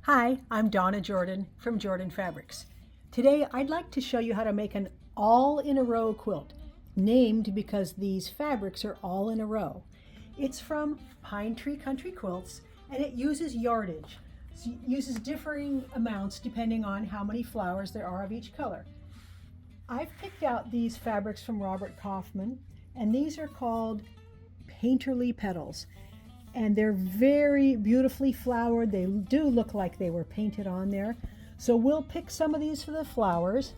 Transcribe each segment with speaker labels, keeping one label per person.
Speaker 1: Hi, I'm Donna Jordan from Jordan Fabrics. Today I'd like to show you how to make an all-in-a-row quilt, named because these fabrics are all in a row. It's from Pine Tree Country Quilts and it uses yardage. So it uses differing amounts depending on how many flowers there are of each color. I've picked out these fabrics from Robert Kaufman, and these are called Painterly Petals. And they're very beautifully flowered. They do look like they were painted on there. So we'll pick some of these for the flowers,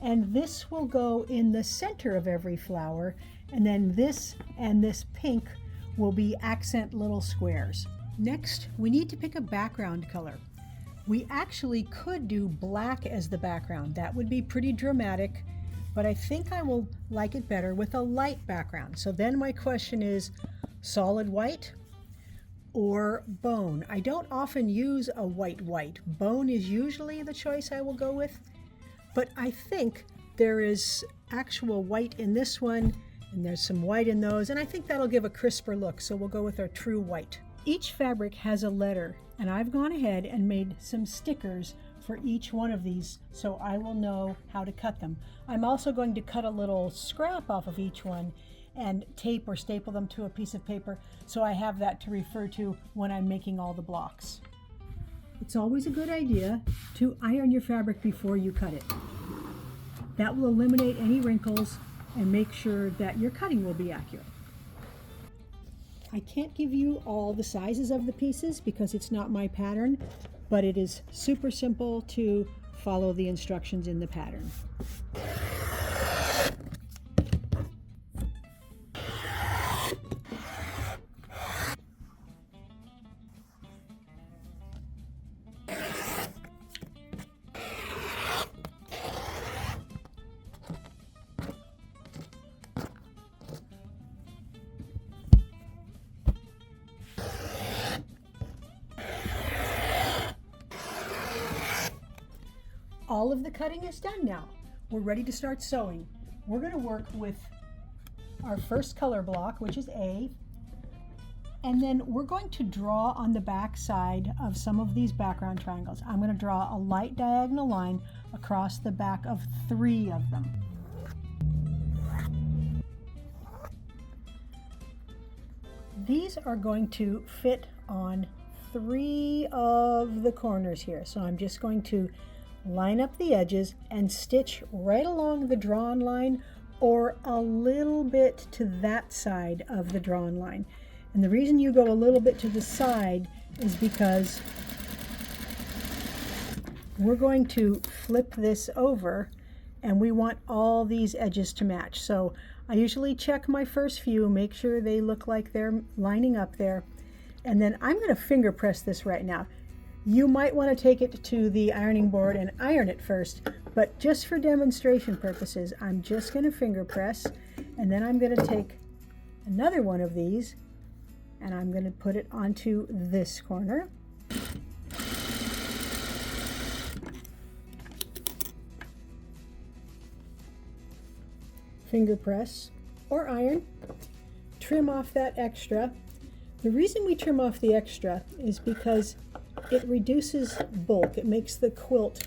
Speaker 1: and this will go in the center of every flower, and then this and this pink will be accent little squares. Next, we need to pick a background color. We actually could do black as the background. That would be pretty dramatic, but I think I will like it better with a light background. So then my question is, solid white or bone? I don't often use a white. Bone is usually the choice I will go with, but I think there is actual white in this one, and there's some white in those, and I think that'll give a crisper look, so we'll go with our true white. Each fabric has a letter, and I've gone ahead and made some stickers for each one of these so I will know how to cut them. I'm also going to cut a little scrap off of each one and tape or staple them to a piece of paper so I have that to refer to when I'm making all the blocks. It's always a good idea to iron your fabric before you cut it. That will eliminate any wrinkles and make sure that your cutting will be accurate. I can't give you all the sizes of the pieces because it's not my pattern, but it is super simple to follow the instructions in the pattern. All of the cutting is done now. We're ready to start sewing. We're going to work with our first color block, which is A, and then we're going to draw on the back side of some of these background triangles. I'm going to draw a light diagonal line across the back of 3 of them. These are going to fit on 3 of the corners here, so I'm just going to line up the edges and stitch right along the drawn line or a little bit to that side of the drawn line. And the reason you go a little bit to the side is because we're going to flip this over and we want all these edges to match. So I usually check my first few, make sure they look like they're lining up there, and then I'm going to finger press this right now. You might want to take it to the ironing board and iron it first, but just for demonstration purposes, I'm just going to finger press, and then I'm going to take another one of these and I'm going to put it onto this corner. Finger press or iron, trim off that extra. The reason we trim off the extra is because it reduces bulk. It makes the quilt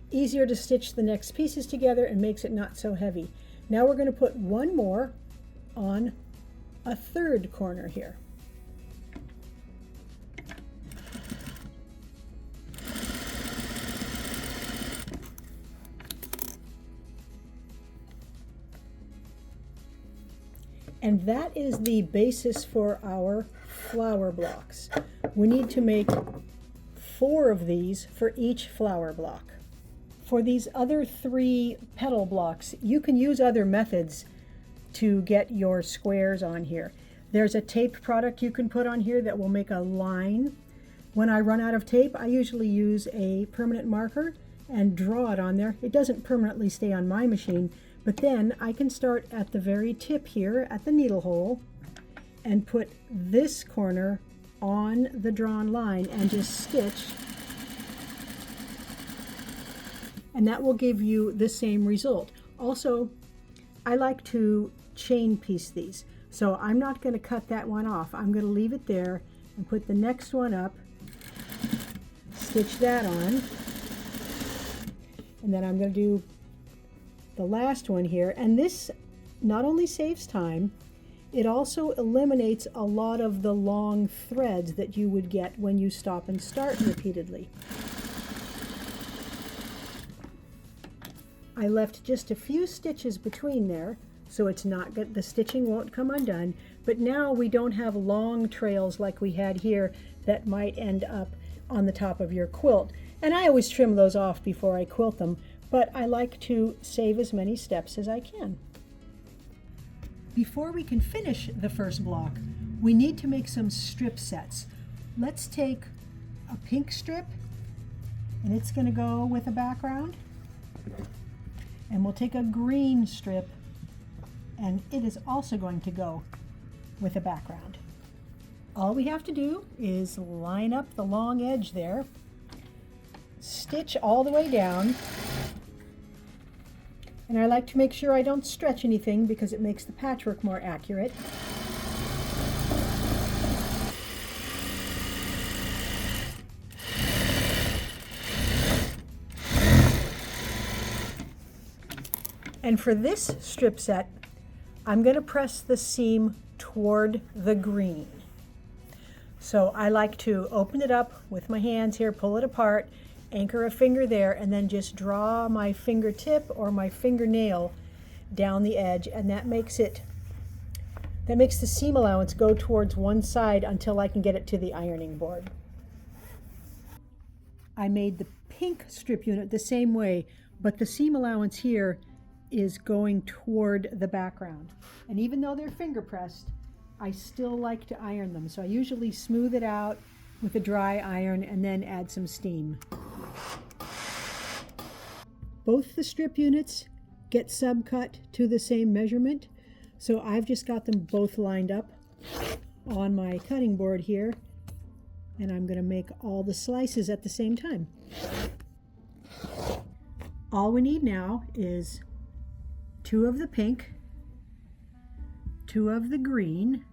Speaker 1: easier to stitch the next pieces together and makes it not so heavy. Now we're going to put one more on a third corner here. And that is the basis for our flower blocks. We need to make 4 of these for each flower block. For these other 3 petal blocks, you can use other methods to get your squares on here. There's a tape product you can put on here that will make a line. When I run out of tape, I usually use a permanent marker and draw it on there. It doesn't permanently stay on my machine, but then I can start at the very tip here at the needle hole and put this corner on the drawn line and just stitch, and that will give you the same result. Also, I like to chain piece these, so I'm not going to cut that one off. I'm going to leave it there and put the next one up, stitch that on. And then I'm going to do the last one here. And this not only saves time, it also eliminates a lot of the long threads that you would get when you stop and start repeatedly. I left just a few stitches between there, so it's not good, the stitching won't come undone, but now we don't have long trails like we had here that might end up on the top of your quilt. And I always trim those off before I quilt them, but I like to save as many steps as I can. Before we can finish the first block, we need to make some strip sets. Let's take a pink strip, and it's going to go with a background. And we'll take a green strip, and it is also going to go with a background. All we have to do is line up the long edge there, stitch all the way down, and I like to make sure I don't stretch anything because it makes the patchwork more accurate. And for this strip set, I'm going to press the seam toward the green. So I like to open it up with my hands here, pull it apart, anchor a finger there, and then just draw my fingertip or my fingernail down the edge, and that makes the seam allowance go towards one side until I can get it to the ironing board. I made the pink strip unit the same way, but the seam allowance here is going toward the background. And even though they're finger pressed, I still like to iron them. So I usually smooth it out with a dry iron and then add some steam. Both the strip units get subcut to the same measurement. So I've just got them both lined up on my cutting board here. And I'm going to make all the slices at the same time. All we need now is 2 of the pink, 2 of the green,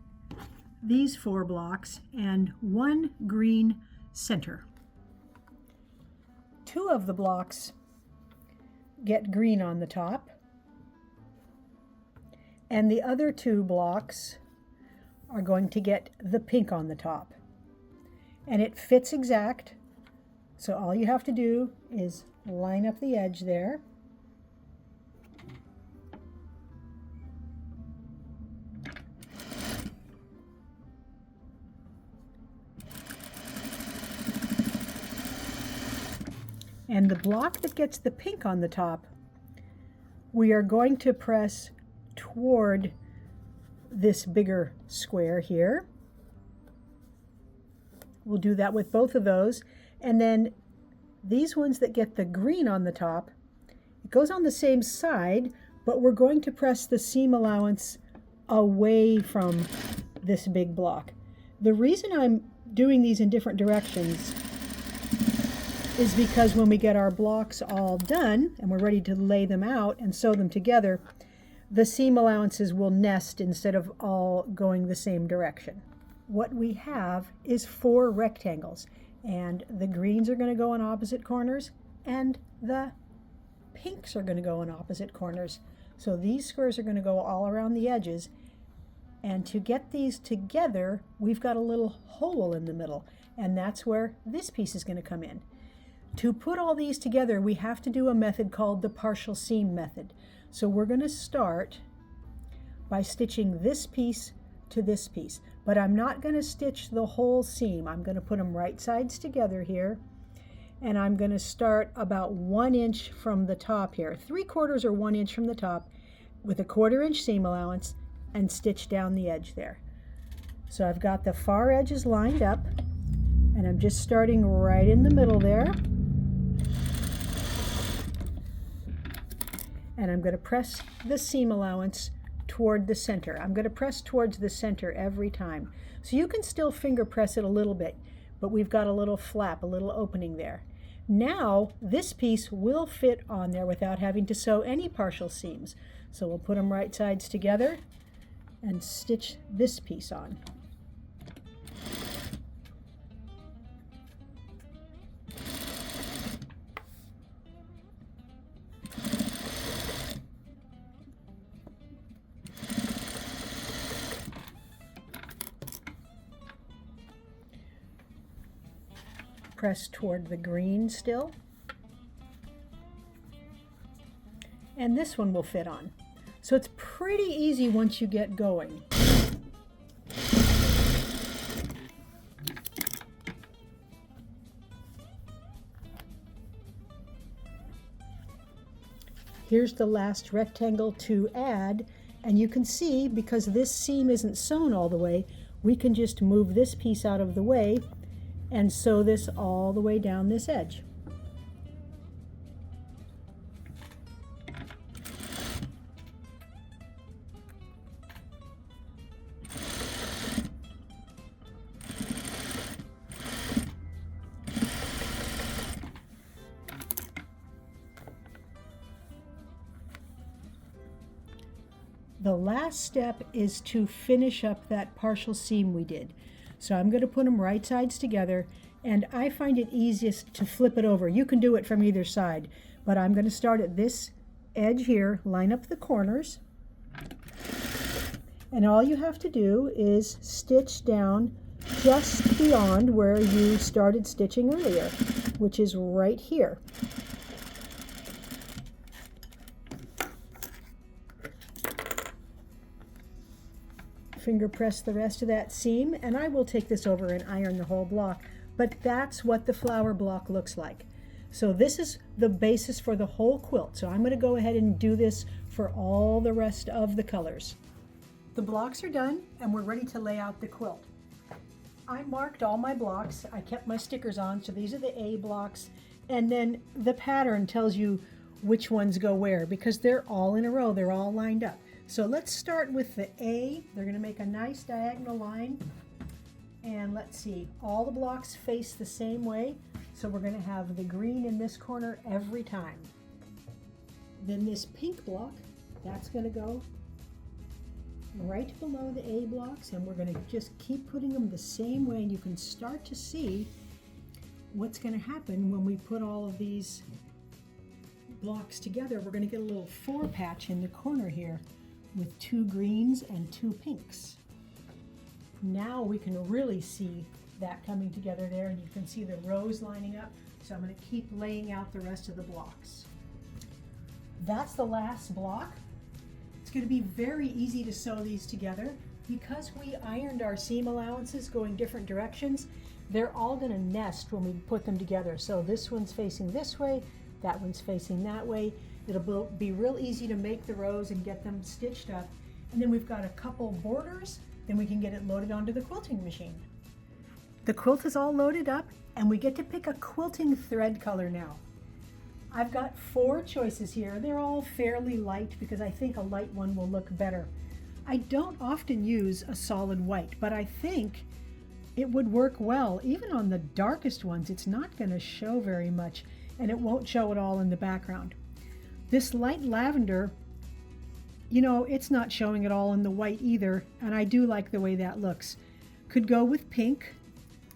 Speaker 1: these 4 blocks, and 1 green center. 2 of the blocks get green on the top, and the other 2 blocks are going to get the pink on the top. And it fits exact, so all you have to do is line up the edge there. And the block that gets the pink on the top, we are going to press toward this bigger square here. We'll do that with both of those. And then these ones that get the green on the top, it goes on the same side, but we're going to press the seam allowance away from this big block. The reason I'm doing these in different directions is because when we get our blocks all done and we're ready to lay them out and sew them together, the seam allowances will nest instead of all going the same direction. What we have is 4 rectangles, and the greens are going to go on opposite corners and the pinks are going to go on opposite corners. So these squares are going to go all around the edges, and to get these together we've got a little hole in the middle, and that's where this piece is going to come in. To put all these together, we have to do a method called the partial seam method. So we're going to start by stitching this piece to this piece, but I'm not going to stitch the whole seam. I'm going to put them right sides together here, and I'm going to start about 1 inch from the top here, 3/4 or 1 inch from the top, with a 1/4 inch seam allowance, and stitch down the edge there. So I've got the far edges lined up, and I'm just starting right in the middle there. And I'm going to press the seam allowance toward the center. I'm going to press towards the center every time. So you can still finger press it a little bit, but we've got a little flap, a little opening there. Now this piece will fit on there without having to sew any partial seams. So we'll put them right sides together and stitch this piece on. pressed toward the green still. And this one will fit on. So it's pretty easy once you get going. Here's the last rectangle to add, and you can see because this seam isn't sewn all the way, we can just move this piece out of the way and sew this all the way down this edge. The last step is to finish up that partial seam we did. So I'm going to put them right sides together, and I find it easiest to flip it over. You can do it from either side, but I'm going to start at this edge here, line up the corners, and all you have to do is stitch down just beyond where you started stitching earlier, which is right here. Finger press the rest of that seam, and I will take this over and iron the whole block, but that's what the flower block looks like. So this is the basis for the whole quilt. So I'm going to go ahead and do this for all the rest of the colors. The blocks are done and we're ready to lay out the quilt. I marked all my blocks. I kept my stickers on, so these are the A blocks, and then the pattern tells you which ones go where because they're all in a row, they're all lined up. So let's start with the A. They're going to make a nice diagonal line. And let's see, all the blocks face the same way. So we're going to have the green in this corner every time. Then this pink block, that's going to go right below the A blocks. And we're going to just keep putting them the same way. And you can start to see what's going to happen when we put all of these blocks together. We're going to get a little four patch in the corner here, with 2 greens and 2 pinks. Now we can really see that coming together there, and you can see the rows lining up. So I'm going to keep laying out the rest of the blocks. That's the last block. It's going to be very easy to sew these together. Because we ironed our seam allowances going different directions, they're all going to nest when we put them together. So this one's facing this way, that one's facing that way. It'll be real easy to make the rows and get them stitched up. And then we've got a couple borders, then we can get it loaded onto the quilting machine. The quilt is all loaded up and we get to pick a quilting thread color now. I've got 4 choices here. They're all fairly light because I think a light one will look better. I don't often use a solid white, but I think it would work well. Even on the darkest ones, it's not going to show very much and it won't show at all in the background. This light lavender, you know, it's not showing at all in the white either, and I do like the way that looks. Could go with pink.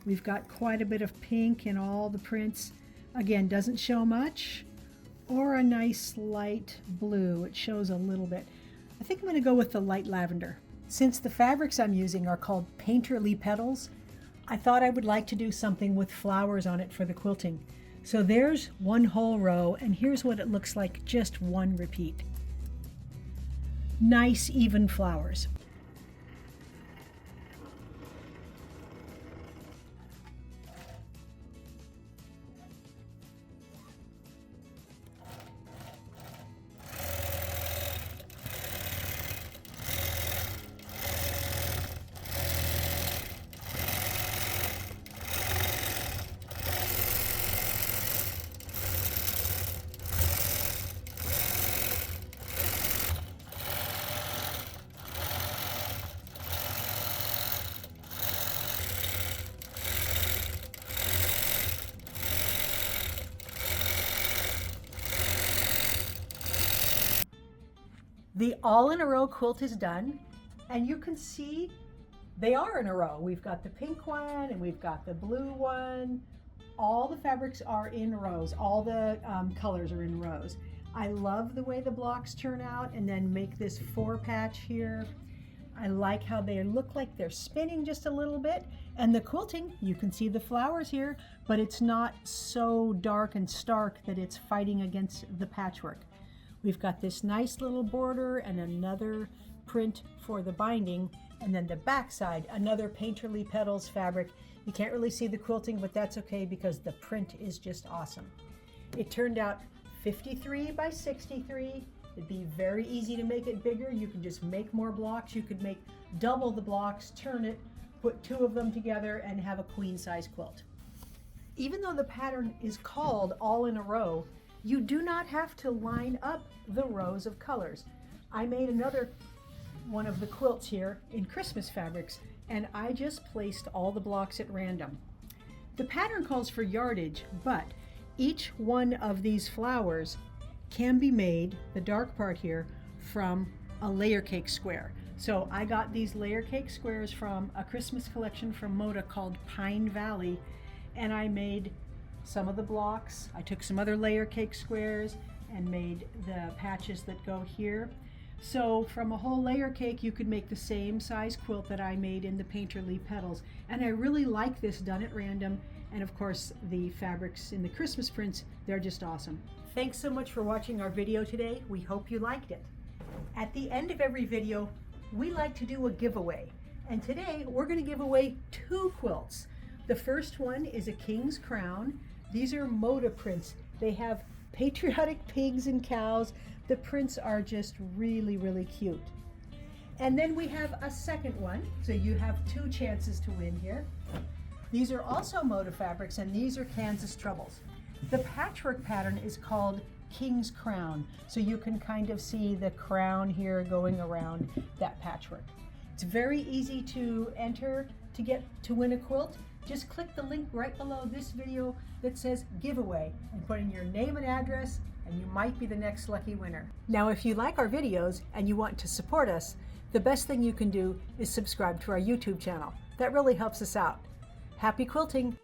Speaker 1: We've got quite a bit of pink in all the prints. Again, doesn't show much. Or a nice light blue. It shows a little bit. I think I'm going to go with the light lavender. Since the fabrics I'm using are called painterly petals, I thought I would like to do something with flowers on it for the quilting. So there's one whole row, and here's what it looks like, just one repeat. Nice even flowers. The all-in-a-row quilt is done, and you can see they are in a row. We've got the pink one and we've got the blue one. All the fabrics are in rows. All the colors are in rows. I love the way the blocks turn out and then make this 4 patch here. I like how they look like they're spinning just a little bit. And the quilting, you can see the flowers here, but it's not so dark and stark that it's fighting against the patchwork. We've got this nice little border and another print for the binding, and then the back side, another Painterly Petals fabric. You can't really see the quilting, but that's okay because the print is just awesome. It turned out 53 by 63. It'd be very easy to make it bigger. You can just make more blocks. You could make double the blocks, turn it, put two of them together, and have a queen size quilt. Even though the pattern is called all in a row, you do not have to line up the rows of colors. I made another one of the quilts here in Christmas fabrics, and I just placed all the blocks at random. The pattern calls for yardage, but each one of these flowers can be made, the dark part here, from a layer cake square. So I got these layer cake squares from a Christmas collection from Moda called Pine Valley, and I made some of the blocks. I took some other layer cake squares and made the patches that go here. So from a whole layer cake, you could make the same size quilt that I made in the Painterly Petals. And I really like this done at random. And of course, the fabrics in the Christmas prints, they're just awesome. Thanks so much for watching our video today. We hope you liked it. At the end of every video, we like to do a giveaway. And today, we're going to give away 2 quilts. The first one is a king's crown. These are Moda prints. They have patriotic pigs and cows. The prints are just really, really cute. And then we have a second one, so you have 2 chances to win here. These are also Moda fabrics, and these are Kansas Troubles. The patchwork pattern is called King's Crown, so you can kind of see the crown here going around that patchwork. It's very easy to enter to win a quilt. Just click the link right below this video that says giveaway and put in your name and address, and you might be the next lucky winner. Now, if you like our videos and you want to support us, the best thing you can do is subscribe to our YouTube channel. That really helps us out. Happy quilting!